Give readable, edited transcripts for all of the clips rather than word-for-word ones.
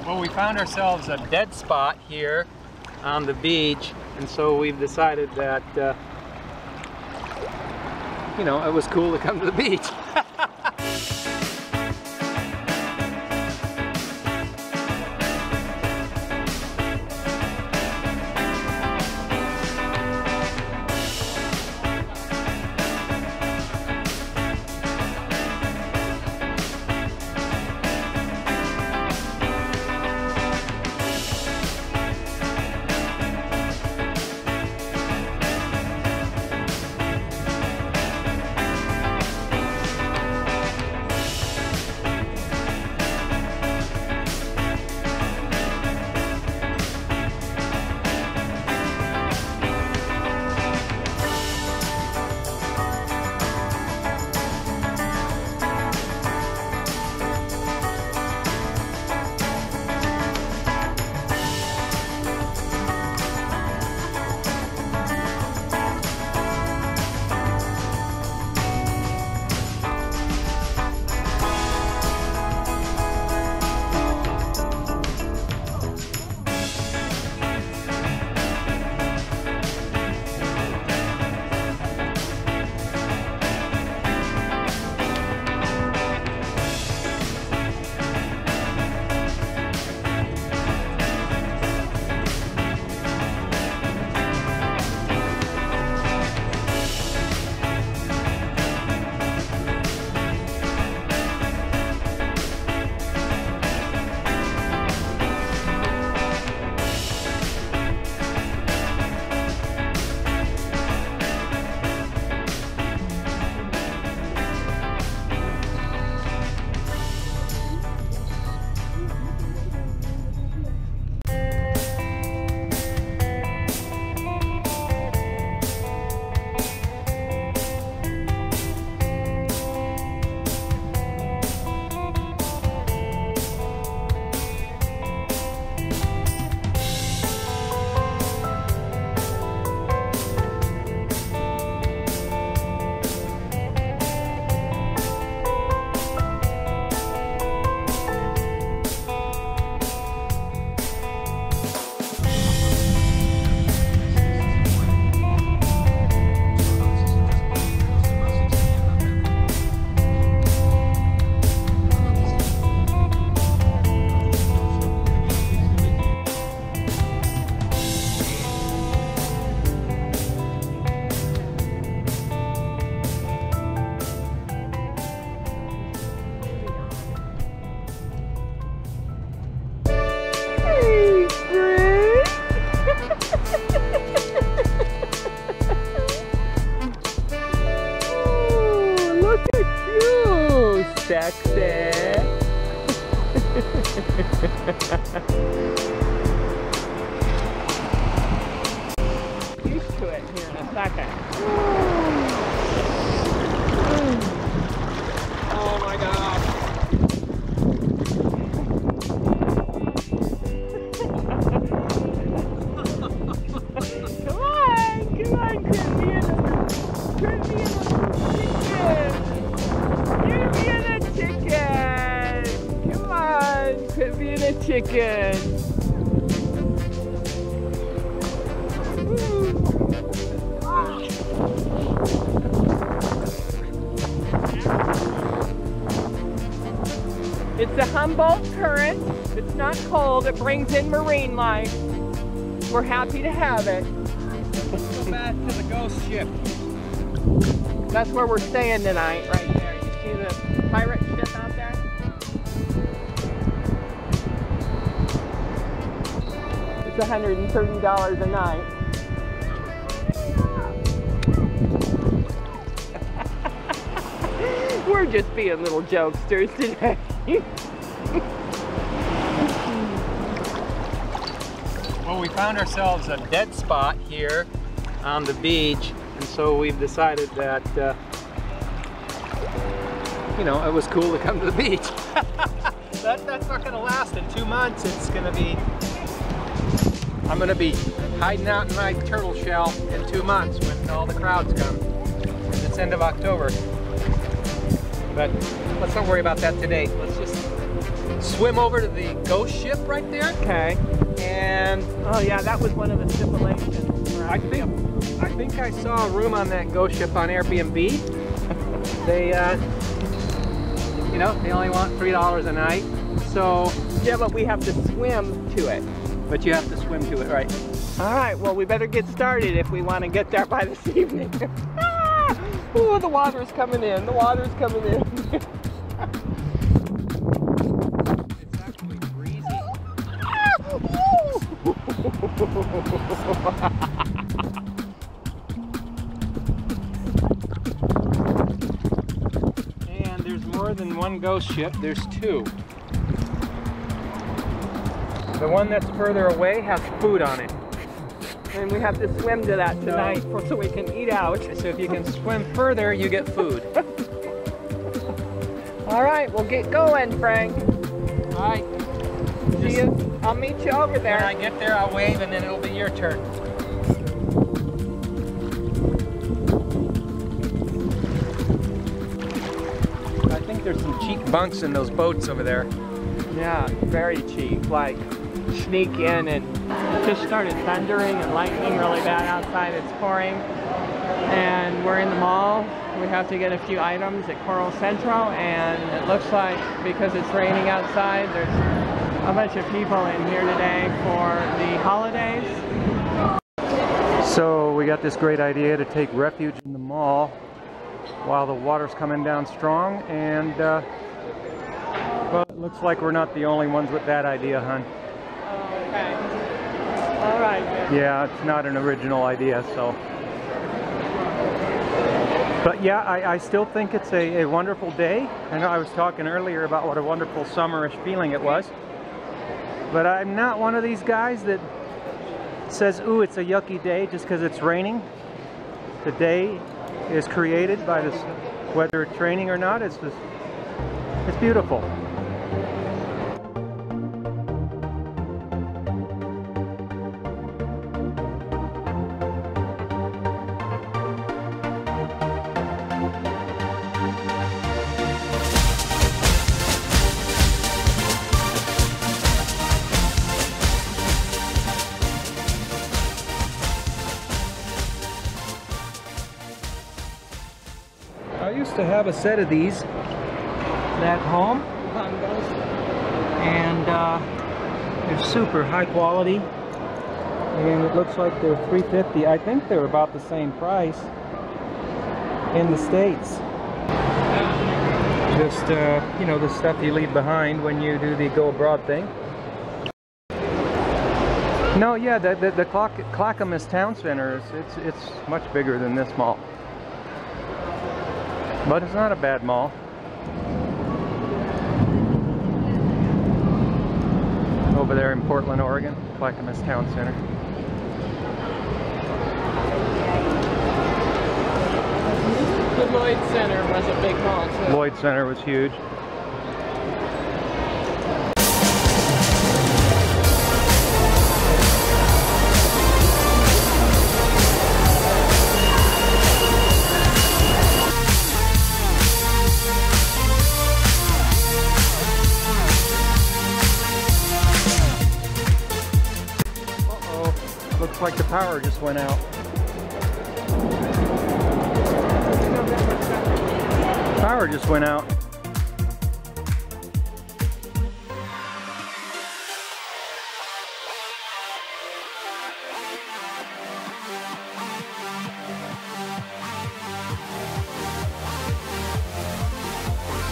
Well, we found ourselves a dead spot here on the beach, and so we've decided that, you know, it was cool to come to the beach. Sexy. Used to it here in a second. Oh my God. Come on, quit being a chicken. It's the Humboldt current. It's not cold. It brings in marine life. We're happy to have it. Let's go back to the ghost ship. That's where we're staying tonight, right there. You see the pirate ship out there? It's $130 a night. We're just being little jokesters today. Well, we found ourselves a dead spot here on the beach, and so we've decided that, you know, it was cool to come to the beach. That's not going to last in 2 months. It's going to be, I'm going to be hiding out in my turtle shell in 2 months when all the crowds come. It's end of October. But let's not worry about that today. Let's just swim over to the ghost ship right there. Okay. And oh yeah, that was one of the stipulations. I think I saw a room on that ghost ship on Airbnb. They, you know, they only want $3 a night. So yeah, but we have to swim to it. But you have to swim to it, right? All right. Well, we better get started if we want to get there by this evening. Oh, the water's coming in. The water's coming in. It's actually breezy. And there's more than one ghost ship. There's two. The one that's further away has food on it. And we have to swim to that tonight so we can eat out. So if you can swim further, you get food. All right, we'll get going, Frank. All right. See you. I'll meet you over there. When I get there, I'll wave, and then it'll be your turn. I think there's some cheap bunks in those boats over there. Yeah, very cheap. Like, sneak in, and it just started thundering and lightning really bad outside. It's pouring. And we're in the mall. We have to get a few items at Coral Central, and it looks like because it's raining outside, there's a bunch of people in here today for the holidays. So we got this great idea to take refuge in the mall while the water's coming down strong, and well, it looks like we're not the only ones with that idea, hon. Okay. All right, then. Yeah, it's not an original idea, so. But yeah, I still think it's a wonderful day. I know I was talking earlier about what a wonderful summerish feeling it was. But I'm not one of these guys that says, ooh, it's a yucky day just because it's raining. The day is created by this, whether it's raining or not, it's beautiful. I used to have a set of these at home, and they're super high quality, and it looks like they're $3.50. I think they're about the same price in the States. Just you know, the stuff you leave behind when you do the go abroad thing. No, yeah, the Clackamas Town Center it's much bigger than this mall. But it's not a bad mall. Over there in Portland, Oregon, Clackamas Town Center. The Lloyd Center was a big mall too. Lloyd Center was huge. Looks like the power just went out. Power just went out.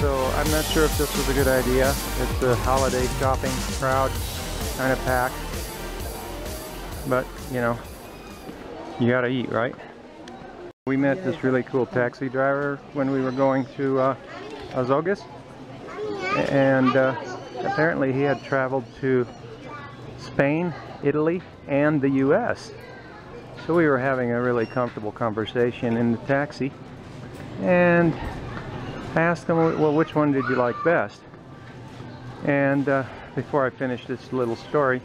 So I'm not sure if this was a good idea. It's a holiday shopping crowd, kind of packed. But, you know, you gotta eat, right? We met this really cool taxi driver when we were going to Azogues, and apparently he had traveled to Spain, Italy, and the US. So we were having a really comfortable conversation in the taxi, and I asked him, well, which one did you like best? And before I finish this little story,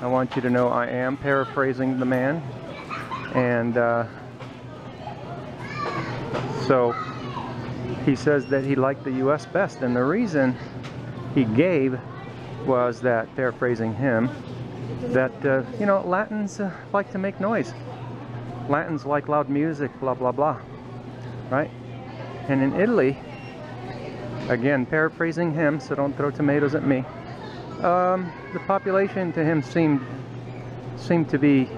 I want you to know I am paraphrasing the man, and so he says that he liked the US best, and the reason he gave was that, paraphrasing him, that, you know, Latins like to make noise. Latins like loud music, blah, blah, blah, right? And in Italy, again, paraphrasing him, so don't throw tomatoes at me, the population to him seemed to be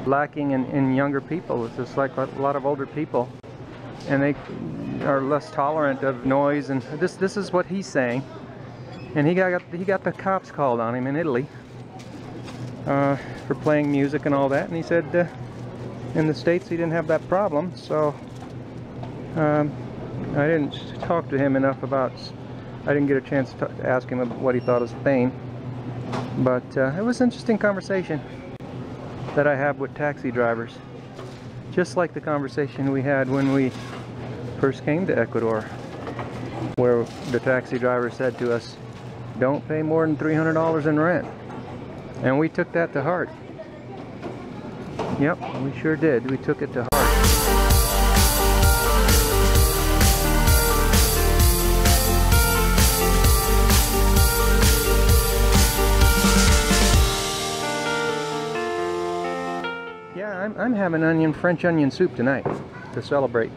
lacking in younger people. It's just like a lot of older people, and they are less tolerant of noise, and this is what he's saying. And he got the cops called on him in Italy for playing music and all that, and he said in the States he didn't have that problem. So I didn't talk to him enough about, I didn't get a chance to ask him about what he thought of Spain, but it was an interesting conversation that I have with taxi drivers, just like the conversation we had when we first came to Ecuador, where the taxi driver said to us, don't pay more than $300 in rent. And we took that to heart. Yep, we sure did. We took it to heart. Yeah, I'm having French onion soup tonight to celebrate.